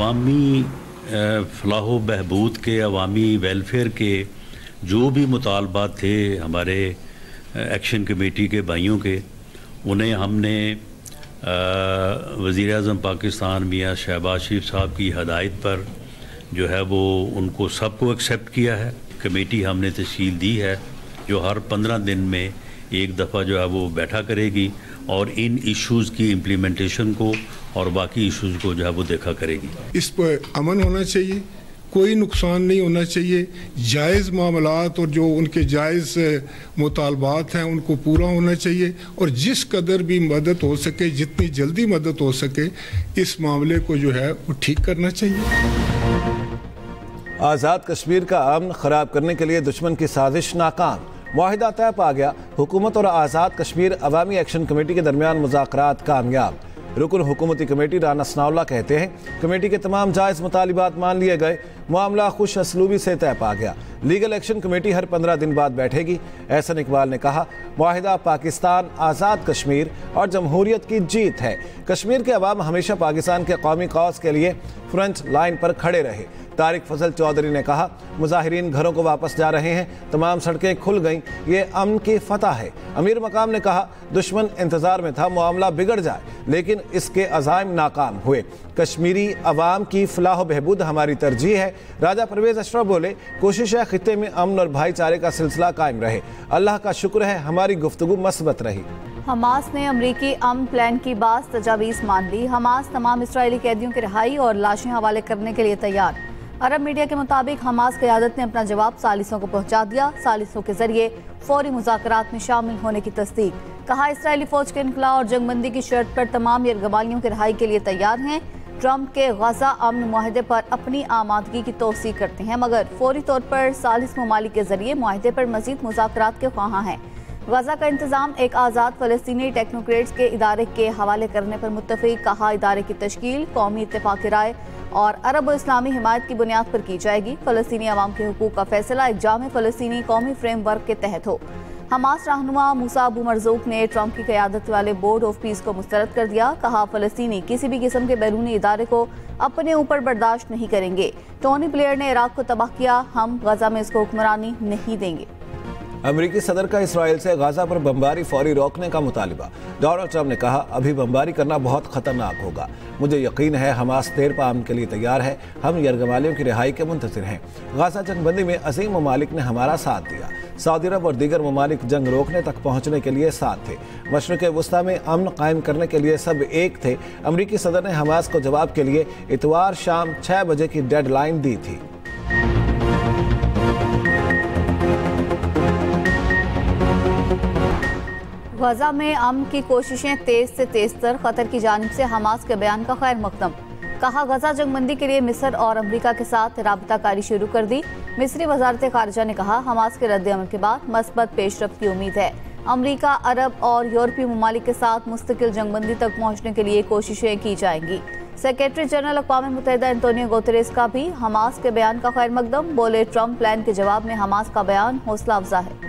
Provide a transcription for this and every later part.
अवामी फलाह बहबूद के, अवामी वेलफेयर के जो भी मुतालबात थे हमारे एक्शन कमेटी के भाइयों के, उन्हें हमने वज़ीर आज़म पाकिस्तान मियाँ शहबाज शरीफ साहब की हदायत पर जो है वो उनको सबको एक्सेप्ट किया है। कमेटी हमने तश्कील दी है जो हर 15 दिन में एक दफ़ा जो है वो बैठा करेगी और इन इश्यूज़ की इम्प्लीमेंटेशन को और बाकी इश्यूज़ को जो है वो देखा करेगी। इस पर अमन होना चाहिए, कोई नुकसान नहीं होना चाहिए, जायज़ मामलात और जो उनके जायज़ मुतालबात हैं उनको पूरा होना चाहिए और जिस कदर भी मदद हो सके, जितनी जल्दी मदद हो सके, इस मामले को जो है वो ठीक करना चाहिए। आज़ाद कश्मीर का अमन ख़राब करने के लिए दुश्मन की साजिश नाकाम, मुआहिदा तय पा गया। हुकूमत और आज़ाद कश्मीर अवामी एक्शन कमेटी के दरमियान मुज़ाकरात कामयाब। रुकन हुकूमती कमेटी राना सनाउल्लाह कहते हैं कमेटी के तमाम जायज़ मुतालिबात मान लिए गए, मामला खुश असलूबी से तय पा गया। लीगल एक्शन कमेटी हर 15 दिन बाद बैठेगी। एहसन इकबाल ने कहा मुआहिदा पाकिस्तान, आज़ाद कश्मीर और जमहूरियत की जीत है। कश्मीर के अवाम हमेशा पाकिस्तान के कौमी कौस के लिए फ्रंट लाइन पर खड़े रहे। तारिक फजल चौधरी ने कहा मुजाहिरीन घरों को वापस जा रहे हैं, तमाम सड़कें खुल गईं, ये अमन की फतह है। अमीर मकाम ने कहा दुश्मन इंतजार में था मामला बिगड़ जाए, लेकिन इसके अज़ाइम नाकाम हुए। कश्मीरी अवाम की फलाह बहबूद हमारी तरजीह है। राजा परवेज अशरफ बोले कोशिश है खित्ते में अमन और भाईचारे का सिलसिला कायम रहे। अल्लाह का शुक्र है हमारी गुफ्तगू मस्बत रही। हमास ने अमरीकी अमन प्लान की बात तजावीज़ मान ली। हमास तमाम इसराइली कैदियों की रिहाई और लाशें हवाले करने के लिए तैयार। अरब मीडिया के मुताबिक हमास क़यादत ने अपना जवाब सालिसों को पहुंचा दिया। सालिसों के जरिए फौरी मुज़ाकरात में शामिल होने की तस्दीक। कहा इसराइली फौज के इनखला और जंगबंदी की शर्त पर तमाम यरगबालियों की रिहाई के लिए तैयार हैं। ट्रंप के गजा अमन मुआहदे पर अपनी आमादगी की तौसीक करते हैं, मगर फौरी तौर पर सालिस ममालिक के जरिए मुआहदे पर मजीद मुज़ाकरात के ख्वाहां हैं। गजा का इंतजाम एक आज़ाद फ़लस्तीनी टेक्नोक्रेट्स के इदारे के हवाले करने पर मुत्तफ़िक। कहा इदारे की तश्कील कौमी इत्तेफाक राय और अरब और इस्लामी हिमायत की बुनियाद पर की जाएगी। फ़लस्तीनी अवाम के हुकूक का फैसला एक जामे फ़लस्तीनी कौमी फ्रेमवर्क के तहत हो। हमास रहनुमा मूसा अबू मरजूक ने ट्रंप की क़यादत वाले बोर्ड ऑफ पीस को मुस्तरद कर दिया। कहा फ़लस्तीनी किसी भी किस्म के बैरूनी इदारे को अपने ऊपर बर्दाश्त नहीं करेंगे। टोनी ब्लेयर ने इराक को तबाह किया, हम गजा में इसको हुक्मरानी नहीं देंगे। अमरीकी सदर का इसराइल से गाजा पर बमबारी फौरी रोकने का मुतालिबा। डोनाल्ड ट्रंप ने कहा अभी बमबारी करना बहुत खतरनाक होगा। मुझे यकीन है हमास देर पाम के लिए तैयार है। हम यरगमालियों की रिहाई के मुंतज़िर हैं। गाजा जंगबंदी में अजीम ममालिक ने हमारा साथ दिया। सऊदी अरब और दीगर ममालिक जंग रोकने तक पहुँचने के लिए साथ थे। मशरिक़ वस्ता में अमन कायम करने के लिए सब एक थे। अमरीकी सदर ने हमास को जवाब के लिए इतवार शाम 6 बजे की डेडलाइन दी थी। गजा में अमन की कोशिशें तेज से तेज तर। कतर की जानिब से हमास के बयान का खैर मकदम। कहा गजा जंगबंदी के लिए मिस्र और अमरीका के साथ राबताकारी शुरू कर दी। मिस्री वजारत खारजा ने कहा हमास के रद्द-ए-अमल के बाद मस्बत पेशरफ्त की उम्मीद है। अमरीका, अरब और यूरोपीय ममालिक के साथ मुस्तकिल जंगबंदी तक पहुँचने के लिए कोशिशें की जाएंगी। सेक्रेटरी जनरल अक़वाम मुत्तहिदा एंटोनियो गुतेरेस का भी हमास के बयान का खैर मकदम। बोले ट्रंप प्लान के जवाब में हमास का बयान हौसला अफजा है।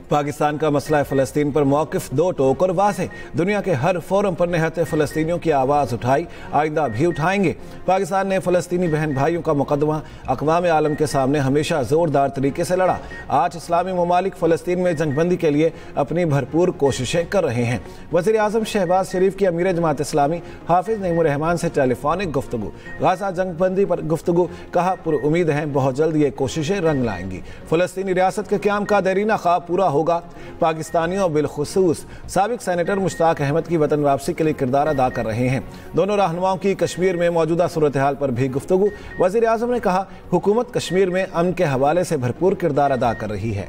पाकिस्तान का मसला फ़लस्तीन पर मौक़िफ़ दो टोक और वाज़ेह। दुनिया के हर फोरम पर निहत्ते फ़लस्तीनियों की आवाज़ उठाई, आइंदा भी उठाएंगे। पाकिस्तान ने फ़लस्तीनी बहन भाइयों का मुकदमा अक़वाम आलम के सामने हमेशा ज़ोरदार तरीके से लड़ा। आज इस्लामी ममालिक फ़लस्तीन में जंगबंदी के लिए अपनी भरपूर कोशिशें कर रहे हैं। वज़ीर आज़म शहबाज शरीफ की अमीर जमात इस्लामी हाफिज़ नईमुर रहमान से टेलीफोनिक गुफ्तगू। गाज़ा जंगबंदी पर गुफ्तगू। कहा पुरुमीद हैं बहुत जल्द ये कोशिशें रंग लाएंगी। फ़लस्तीनी रियासत के क़याम का देरीना ख्वाब पूरा होगा। पाकिस्तानियों बिलखुसूस साबिक सेनेटर मुश्ताक अहमद की वतन वापसी के लिए किरदार अदा कर रहे हैं। दोनों रहनुमाओं की कश्मीर में मौजूदा सूरत हाल पर भी गुफ्तगू। वज़ीर आज़म ने कहा हुकूमत कश्मीर में अमन के हवाले से भरपूर किरदार अदा कर रही है।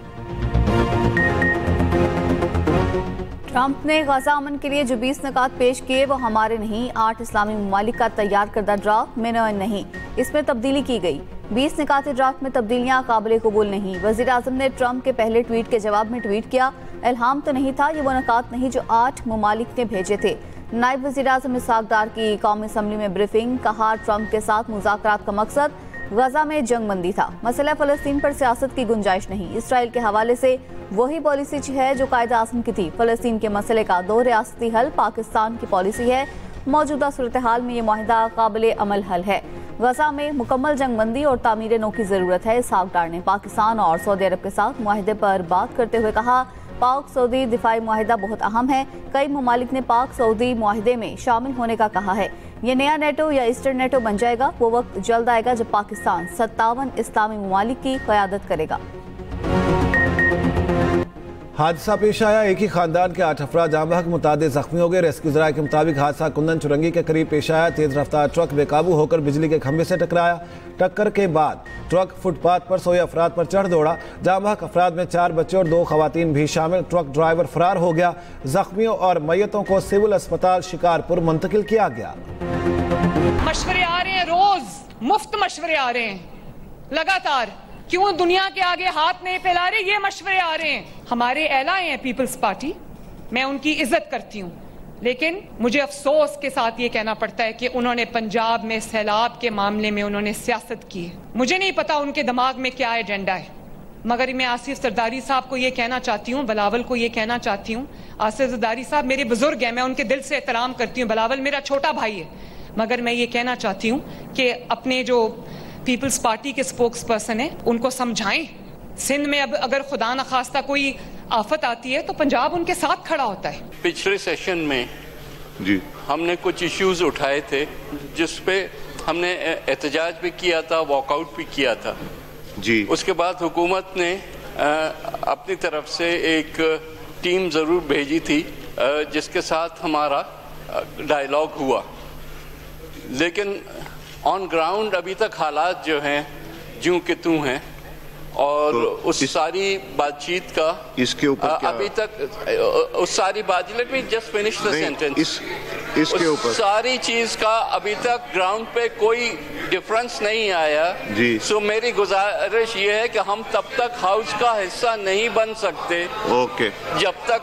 ट्रंप ने गजा अमन के लिए जो 20 निकात पेश किए वो हमारे नहीं, 8 इस्लामी ममालिक का तैयार करदा ड्राफ्ट में नहीं, इसमें तब्दीली की गई। 20 निकात ड्राफ्ट में तब्दीलियां काबिल कबूल नहीं। वज़ीर आज़म ने ट्रंप के पहले ट्वीट के जवाब में ट्वीट किया इल्हाम तो नहीं था, ये वो निकात नहीं जो 8 ममालिक ने भेजे थे। नायब वज़ीर आज़म इसहाक़ डार की कौमी असम्बली में ब्रीफिंग। कहा ट्रंप के साथ मुज़ाकरात का मकसद गजा में जंगबंदी था। मसला फलस्तीन पर सियासत की गुंजाइश नहीं। इसराइल के हवाले से वही पॉलिसी है जो कायदे आज़म की थी। फलस्तीन के मसले का 2 रियासती हल पाकिस्तान की पॉलिसी है। मौजूदा सूरत हाल में ये मुआहिदा काबिल अमल हल है। गजा में मुकम्मल जंगबंदी और तामीर नो की जरूरत है। इसहाक डार ने पाकिस्तान और सऊदी अरब के साथ मुआहिदे पर बात करते हुए कहा, पाक सऊदी दिफाई मुआहिदा बहुत अहम है। कई ममालिक ने पाक सऊदी मुआहिदे में शामिल होने का कहा है। ये नया नेटो या ईस्टर्न नेटो बन जाएगा। वो वक्त जल्द आएगा जब पाकिस्तान 57 इस्लामी ममालिक की क़यादत करेगा। हादसा पेश आया। एक ही खानदान के 8 अफराद जाम बहक, मुतादिद जख्मी हो गए। रेस्क्यू ज़राए के मुताबिक हादसा कुंदन चुरंगी के करीब पेश आया। तेज रफ्तार ट्रक बेकाबू होकर बिजली के खंभे से टकराया। टक्कर के बाद ट्रक फुटपाथ पर सोए अफराद पर चढ़ दौड़ा। जाम बहक अफराद में 4 बच्चे और 2 खवातीन भी शामिल। ट्रक ड्राइवर फरार हो गया। जख्मियों और मैयतों को सिविल अस्पताल शिकारपुर मुंतकिल किया गया। मशवरे आ रहे हैं, रोज मुफ्त मशवरे आ रहे हैं लगातार। क्यों दुनिया के आगे हाथ नहीं फैला रहे? ये मशवरे आ रहे हैं। हमारे एलाए हैं पीपल्स पार्टी, मैं उनकी इज्जत करती हूँ, लेकिन मुझे अफसोस के साथ ये कहना पड़ता है कि उन्होंने पंजाब में सैलाब के मामले में उन्होंने सियासत की है। मुझे नहीं पता उनके दिमाग में क्या एजेंडा है, मगर मैं आसिफ जरदारी साहब को ये कहना चाहती हूँ, बिलावल को ये कहना चाहती हूँ। आसिफ जरदारी साहब मेरे बुजुर्ग हैं, मैं उनके दिल से एहतराम करती हूँ। बिलावल मेरा छोटा भाई है, मगर मैं ये कहना चाहती हूँ कि अपने जो पीपल्स पार्टी के स्पोक्स पर्सन है उनको समझाएं। सिंध में अब अगर खुदा न खास्ता कोई आफत आती है तो पंजाब उनके साथ खड़ा होता है। पिछले सेशन में जी हमने कुछ इश्यूज उठाए थे जिस पे हमने एहतजाज भी किया था, वॉकआउट भी किया था जी। उसके बाद हुकूमत ने अपनी तरफ से एक टीम जरूर भेजी थी जिसके साथ हमारा डायलॉग हुआ, लेकिन ऑन ग्राउंड अभी तक हालात जो हैं ज्यों के त्यों हैं और तो उस सारी बातचीत का इसके ऊपर अभी तक उस सारी बात, let me just finish the sentence, इसके ऊपर सारी चीज का अभी तक ग्राउंड पे कोई डिफरेंस नहीं आया जी। सो मेरी गुजारिश ये है कि हम तब तक हाउस का हिस्सा नहीं बन सकते ओके जब तक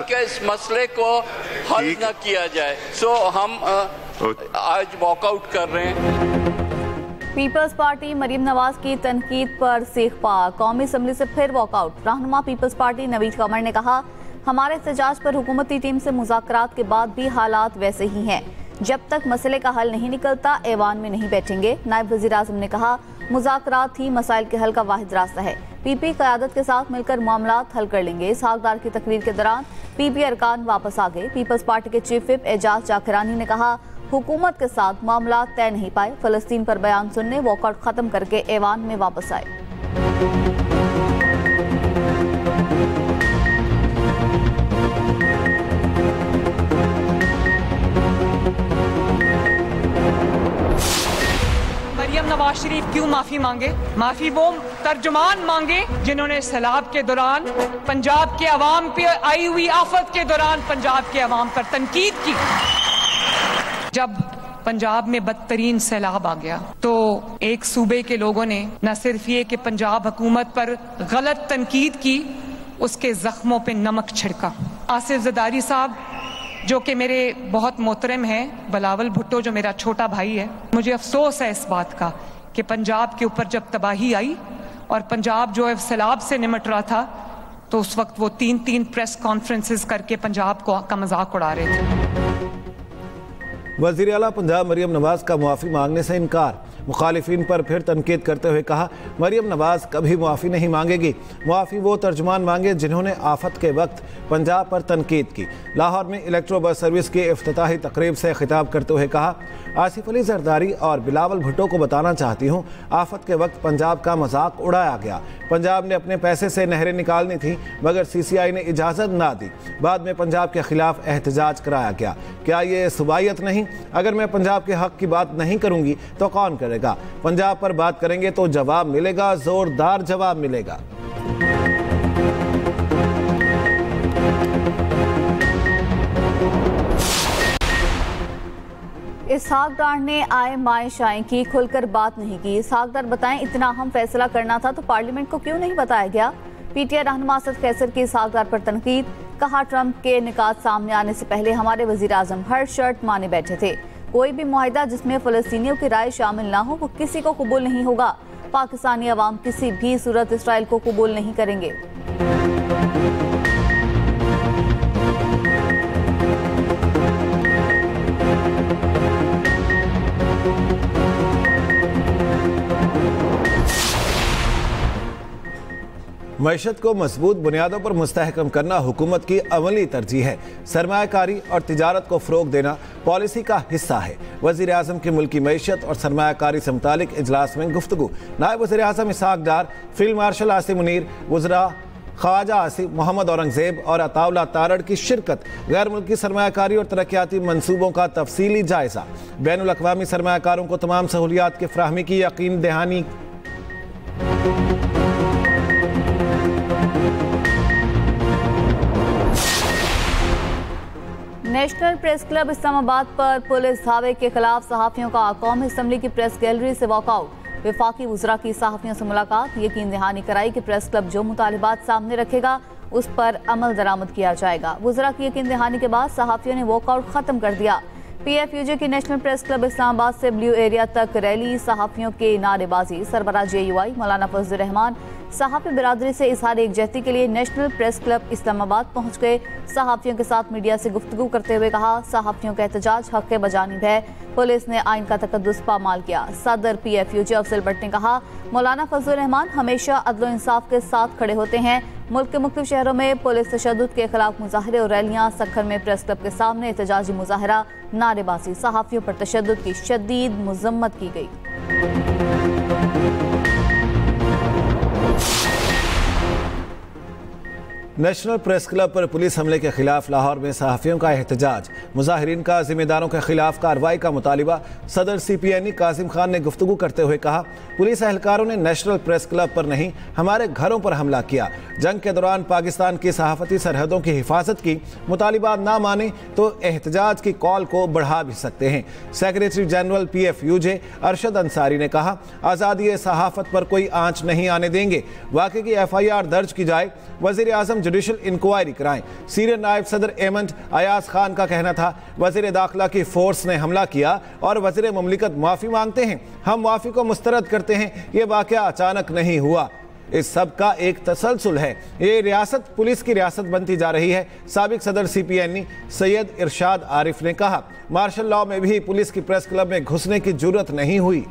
के इस मसले को हल न किया जाए। सो हम आज वॉकआउट कर रहे हैं। पीपल्स पार्टी मरीम नवाज की तनकीद पर सीखपा। कौमी असम्बली से फिर वॉकआउट। रहनुमा पीपल्स पार्टी नवीद कमर ने कहा, हमारे एहतजाज पर हुकूमती टीम से मुज़ाकरात के बाद भी हालात वैसे ही हैं। जब तक मसले का हल नहीं निकलता ऐवान में नहीं बैठेंगे। नायब वज़ीर आज़म ने कहा, मुज़ाकरात ही मसाइल के हल का वाहिद रास्ता है। पीपी क़यादत के साथ मिलकर मामलात हल कर लेंगे। इसहाक डार की तकरीर के दौरान पीपी अरकान वापस आ गए। पीपल्स पार्टी के चीफ विप एजाज जाकिरानी ने कहा, हुकूमत के साथ मामला तय नहीं पाए। फलस्तीन पर बयान सुनने वॉकआउट खत्म करके ऐवान में वापस आए। मरियम नवाज शरीफ क्यों माफी मांगे? माफी वो तर्जुमान मांगे जिन्होंने सैलाब के दौरान पंजाब के अवाम पे आई हुई आफत के दौरान पंजाब के अवाम पर तनकीद की। जब पंजाब में बदतरीन सैलाब आ गया तो एक सूबे के लोगों ने न सिर्फ ये कि पंजाब हुकूमत पर गलत तनकीद की, उसके जख्मों पे नमक छिड़का। आसिफ जरदारी साहब जो कि मेरे बहुत मोहतरम हैं, बिलावल भुट्टो जो मेरा छोटा भाई है, मुझे अफसोस है इस बात का कि पंजाब के ऊपर जब तबाही आई और पंजाब जो है सैलाब से निमट रहा था तो उस वक्त वो 3 प्रेस कॉन्फ्रेंसेस करके पंजाब का मजाक उड़ा रहे थे। वज़ीर आला पंजाब मरीम नवाज का मुआफ़ी मांगने से इनकार। मुखालिफिन पर फिर तनकीद करते हुए कहा, मरीम नवाज कभी मुआफ़ी नहीं मांगेगी। मुआफ़ी वो तर्जुमान मांगे जिन्होंने आफत के वक्त पंजाब पर तनकीद की। लाहौर में इलेक्ट्रो बस सर्विस की इफ्तिताही तकरीब से खिताब करते हुए कहा, आसिफ अली जरदारी और बिलावल भुट्टो को बताना चाहती हूँ, आफत के वक्त पंजाब का मजाक उड़ाया गया। पंजाब ने अपने पैसे से नहरें निकालनी थी मगर CCI ने इजाज़त ना दी। बाद में पंजाब के खिलाफ एहतजाज कराया गया। क्या ये सुबायत नहीं? अगर मैं पंजाब के हक की बात नहीं करूँगी तो कौन करेगा? पंजाब पर बात करेंगे तो जवाब मिलेगा, जोरदार जवाब मिलेगा। इसहाक डार ने आए माए शाएं की, खुलकर बात नहीं की। इसहाक डार बताएं, इतना अहम फैसला करना था तो पार्लियामेंट को क्यों नहीं बताया गया? PTI रहनुमा असद कैसर की इसहाक डार पर तनकीद। कहा, ट्रंप के निकात सामने आने से पहले हमारे वजीर आजम हर शर्त माने बैठे थे। कोई भी मुआहिदा जिसमें फ़लस्तीनियों की राय शामिल ना हो वो किसी को कबूल नहीं होगा। पाकिस्तानी अवाम किसी भी सूरत इसराइल को कबूल नहीं करेंगे। मईशत को मजबूत बुनियादों पर मुस्तहकम करना हुकूमत की अमली तरजीह है। सरमायाकारी और तिजारत को फ़रोग देना पॉलिसी का हिस्सा है। वज़ीर आज़म की मुल्की मईशत और सरमायाकारी से मुतालिक इजलास में गुफ्तगू। नायब वज़ीर आज़म इसहाक डार, फील्ड मार्शल आसिम मुनीर, वज़रा ख्वाजा आसिफ मोहम्मद औरंगजेब और अताउल्ला तारड़ की शिरकत। गैर मुल्की सरमायाकारी और तरक्याती मनसूबों का तफसीली जायजा। बैनुल अक़वामी सरमायाकारों को तमाम सहूलियात की फराहमी की यकीन दहानी। नेशनल प्रेस क्लब इस्लामाबाद पर पुलिस धावे के खिलाफ सहाफ़ियों का कौमी असम्बली की प्रेस गैलरी से वॉकआउट। वफाकी वज़रा की सहाफ़ियों से मुलाकात, यकीन दहानी कराई कि प्रेस क्लब जो मुतालिबात सामने रखेगा उस पर अमल दरामद किया जाएगा। वज़रा की यकीन दहानी के बाद सहाफ़ियों ने वॉकआउट ख़त्म कर दिया। PFUJ की नेशनल प्रेस क्लब इस्लामाबाद से ब्लू एरिया तक रैली, सहाफ़ियों के नारेबाजी। सरबराह JUI मौलाना फजल रहमान सहाफ़ी बिरादरी से इजहार एकजहती के लिए नेशनल प्रेस क्लब इस्लामाबाद पहुँच गए। सहाफ़ियों के साथ मीडिया से गुफ्तगू करते हुए कहा, सहाफ़ियों का एहतजाज हक़ बजानिब है, पुलिस ने आइन का तकद्दुस पामाल किया। सदर PFUJ अफजल भट्ट ने कहा, मौलाना फजल रहमान हमेशा अदल इंसाफ के साथ खड़े होते हैं। मुल्क के मुख्तलिफ शहरों में पुलिस तशद्दुद के खिलाफ मुजाहरे और रैलियाँ। सक्खर में प्रेस क्लब के सामने एहतजाजी मुजाहरा, नारेबाजी। सहाफ़ियों पर तशद्दुद की शदीद मज़म्मत की गई। नेशनल प्रेस क्लब पर पुलिस हमले के खिलाफ लाहौर में सहाफ़ियों का एहतजाज। मुजाहिरीन का जिम्मेदारों के खिलाफ कार्रवाई का मुतालिबा। सदर CPNE कासिम खान ने गुफ्तगू करते हुए कहा, पुलिस एहलकारों ने नेशनल प्रेस क्लब पर नहीं हमारे घरों पर हमला किया। जंग के दौरान पाकिस्तान की सहाफ़ती सरहदों की हिफाजत की मुतालिबात ना माने तो एहतजाज की कॉल को बढ़ा भी सकते हैं। Secretary general PFUJ Arshad Ansari ने कहा, आज़ादी सहाफ़त पर कोई आंच नहीं आने देंगे। वाक़े की FIR दर्ज की जाए, वज़ीर आज़म जुडिशल इंक्वायरी कराएं। सीनियर नायब सदर एमंट अयाज खान का कहना था, वज़ीर दाखिला की फोर्स ने हमला किया और वज़ीर मुमलिकत माफ़ी मांगते हैं। हम माफ़ी को मुस्तरद करते हैं, ये वाक़या अचानक नहीं हुआ, इस सब का एक तसलसल है। ये रियासत पुलिस की रियासत बनती जा रही है। साबिक सदर CPNE सैयद इरशाद आरिफ ने कहा, मार्शल लॉ में भी पुलिस की प्रेस क्लब में घुसने की जरूरत नहीं हुई।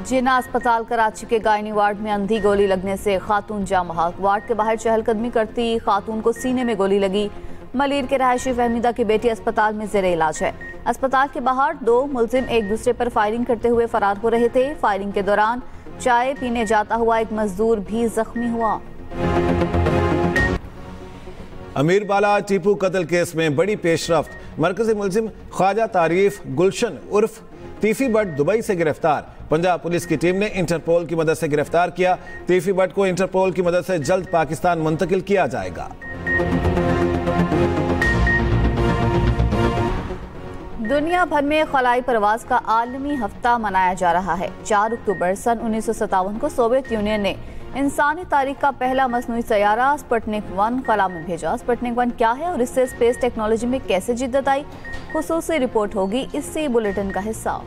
जिन्ना अस्पताल कराची के गायनी वार्ड में अंधी गोली लगने से खातून जाम बहक। वार्ड के बाहर चहलकदमी करती खातून को सीने में गोली लगी। मलीर के रहायशी फहमीदा की बेटी अस्पताल में ज़ेरे इलाज है। अस्पताल के बाहर 2 मुलजिम एक दूसरे पर फायरिंग करते हुए फरार हो रहे थे। फायरिंग के दौरान चाय पीने जाता हुआ एक मजदूर भी जख्मी हुआ। अमीर बाला टीपू कत्ल केस में बड़ी पेशरफ्त। मरकजी मुलजिम ख्वाजा तारीफ गुलशन उर्फ तीफी भट्ट दुबई से गिरफ्तार। पंजाब पुलिस की टीम ने इंटरपोल की मदद से गिरफ्तार किया। तीफी भट्ट को इंटरपोल की मदद से जल्द पाकिस्तान मुंतकिल किया जाएगा। दुनिया भर में खलाई परवाज का आलमी हफ्ता मनाया जा रहा है। 4 अक्टूबर सन 1957 को सोवियत यूनियन ने इंसानी तारीख का पहला मसनूई सैयारा स्पुतनिक 1 खला में भेजा। स्पुतनिक 1 क्या है और इससे स्पेस टेक्नोलॉजी में कैसे जिद्दत आई, खुसूसी रिपोर्ट होगी इसी बुलेटिन का हिस्सा।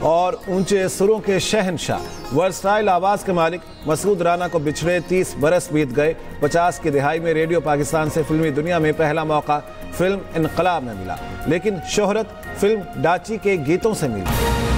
और ऊंचे सुरों के शहनशाह वर्सटाइल आवाज के मालिक मसूद राना को बिछड़े 30 बरस बीत गए। 50 की दिहाई में रेडियो पाकिस्तान से फिल्मी दुनिया में पहला मौका फिल्म इनकलाब में मिला, लेकिन शोहरत फिल्म डाची के गीतों से मिली।